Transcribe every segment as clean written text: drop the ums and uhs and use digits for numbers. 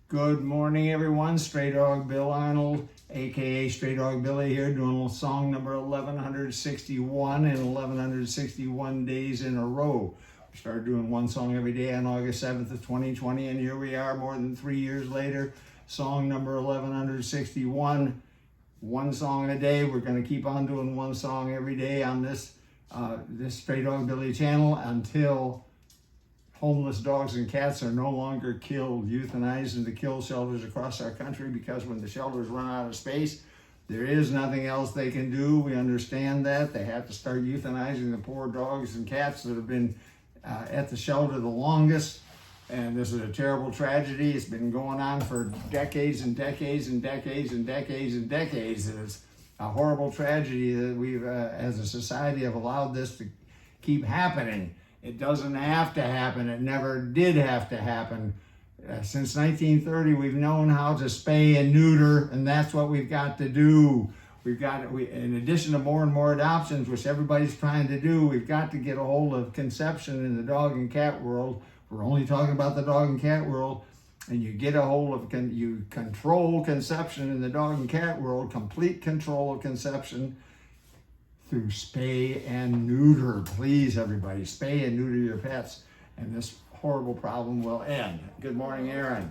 Good morning, everyone. Straydog Bill Arnold, aka Straydog Billy here, doing a little song number 1161 and 1161 days in a row. We started doing one song every day on August 7th of 2020, and here we are more than 3 years later. Song number 1161, one song a day. We're going to keep on doing one song every day on this Straydog Billy channel until homeless dogs and cats are no longer killed, euthanized into kill shelters across our country, because when the shelters run out of space, there is nothing else they can do. We understand that. They have to start euthanizing the poor dogs and cats that have been at the shelter the longest. And this is a terrible tragedy. It's been going on for decades and decades and decades and decades and decades. And it's a horrible tragedy that we've, as a society, have allowed this to keep happening. It doesn't have to happen. It never did have to happen. Since 1930, we've known how to spay and neuter, and that's what we've got to do. In addition to more and more adoptions, which everybody's trying to do, we've got to get a hold of conception in the dog and cat world. We're only talking about the dog and cat world, and you get a hold of, you control conception in the dog and cat world, complete control of conception, through spay and neuter. Please, everybody, spay and neuter your pets, and this horrible problem will end. Good morning, ERIN.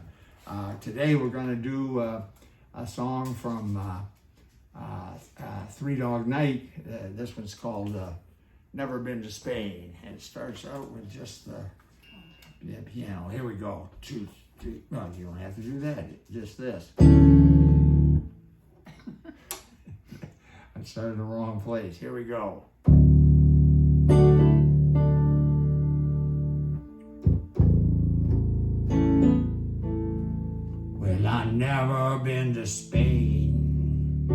Today we're going to do a song from Three Dog Night. This one's called Never Been to Spain, and it starts out with just the piano. Here we go. Two. Well, you don't have to do that. Just this. I started in the wrong place. Here we go. Well, I've never been to Spain,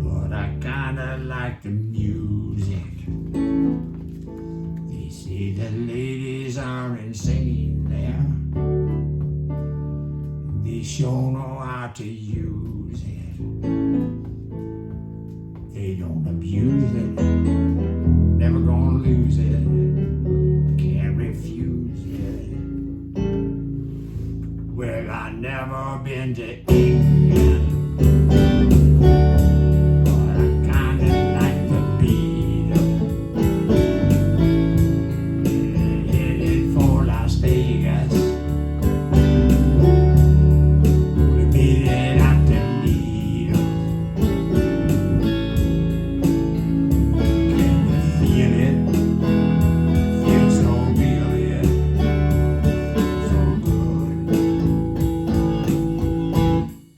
but I kinda like the music. They say the ladies are insane there. They sure know how to use it. They don't abuse it, never gonna lose it, can't refuse it. Well, I've never been to England, but I kinda like the beat. Headed for Las Vegas, we made it out to meet 'em.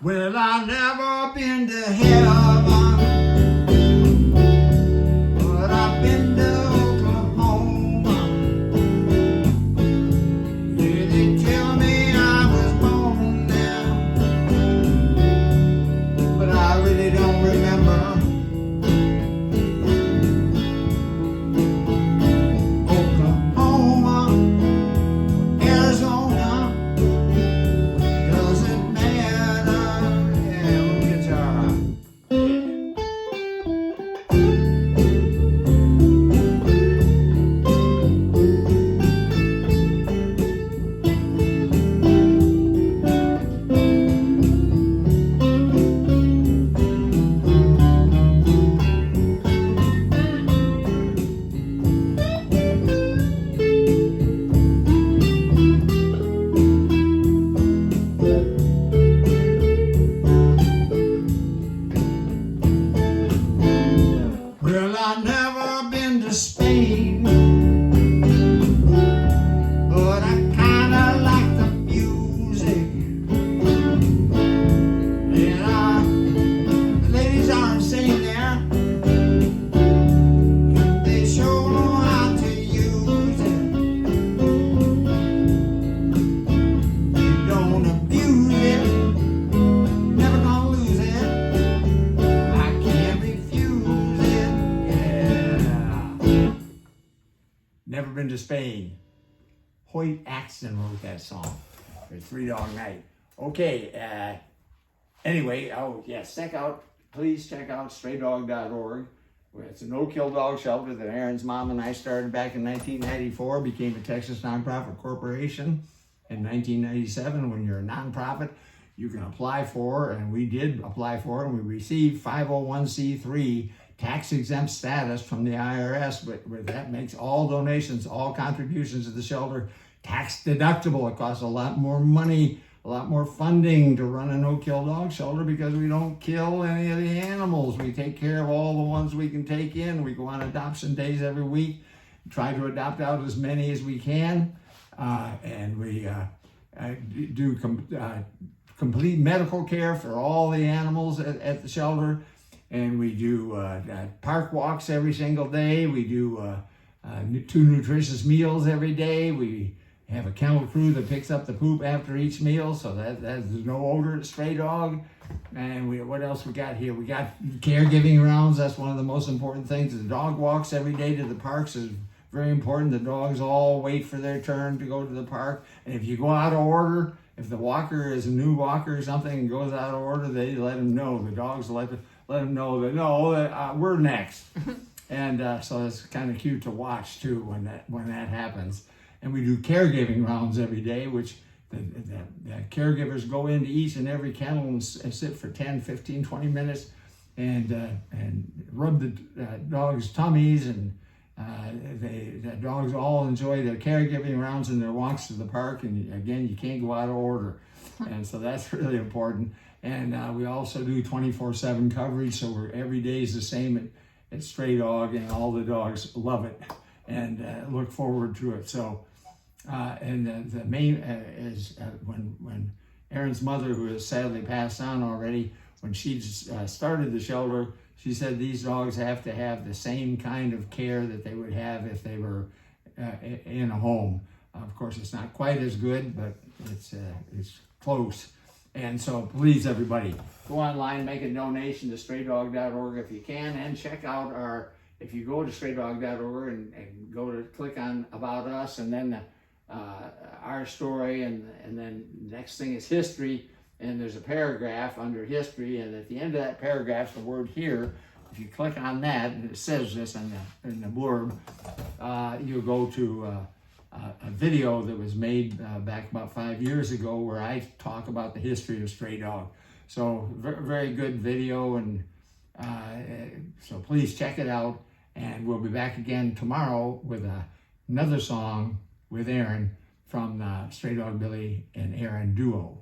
Well, I've never been to heaven, but I've been to Oklahoma. Yeah, they tell me I was born there, but I really don't remember. Oklahoma, Arizona, doesn't matter. Well, I've never been to Spain, but I kinda like the music. And the ladies are insane there. They sure know how to use it. You don't abuse it, never gonna lose it. I can't refuse it. Never been to Spain. Hoyt Axton wrote that song for Three Dog Night. Okay, anyway, oh yes, please check out straydog.org. It's a no-kill dog shelter that ERIN's mom and I started back in 1994, became a Texas nonprofit corporation. in 1997, when you're a nonprofit, you can apply for, and we did apply for, and we received 501c3 tax exempt status from the IRS, but that makes all donations, all contributions to the shelter tax deductible. It costs a lot more money, a lot more funding to run a no-kill dog shelter because we don't kill any of the animals. We take care of all the ones we can take in. We go on adoption days every week, try to adopt out as many as we can, and we do complete medical care for all the animals at the shelter, and we do park walks every single day. We do 2 nutritious meals every day. We have a kennel crew that picks up the poop after each meal, so that there's no odor at Stray Dog. And what else we got here? We got caregiving rounds. That's one of the most important things. The dog walks every day to the parks is very important. The dogs all wait for their turn to go to the park. And if you go out of order, if the walker is a new walker or something and goes out of order, they let them know. The dogs let them know that, no, we're next. And so it's kind of cute to watch too when that happens. And we do caregiving rounds every day, which the caregivers go into each and every kennel and sit for 10, 15, 20 minutes and rub the dogs' tummies, and the dogs all enjoy their caregiving rounds and their walks to the park. And again, you can't go out of order. And so that's really important. And we also do 24/7 coverage, so every day is the same at Stray Dog, and all the dogs love it and look forward to it. So, and the main is when ERIN's mother, who has sadly passed on already, when she started the shelter, she said these dogs have to have the same kind of care that they would have if they were in a home. Of course, it's not quite as good, but it's close. And so please, everybody, go online, make a donation to straydog.org if you can, and check out if you go to straydog.org and go to click on About Us, and then our story, and then next thing is history, and there's a paragraph under history, and at the end of that paragraph, the word here. If you click on that, and it says this in the blurb, you'll go to a video that was made back about 5 years ago where I talk about the history of Stray Dog. So very good video, and so please check it out. And we'll be back again tomorrow with another song with ERIN from the Straydog Billy and ERIN duo.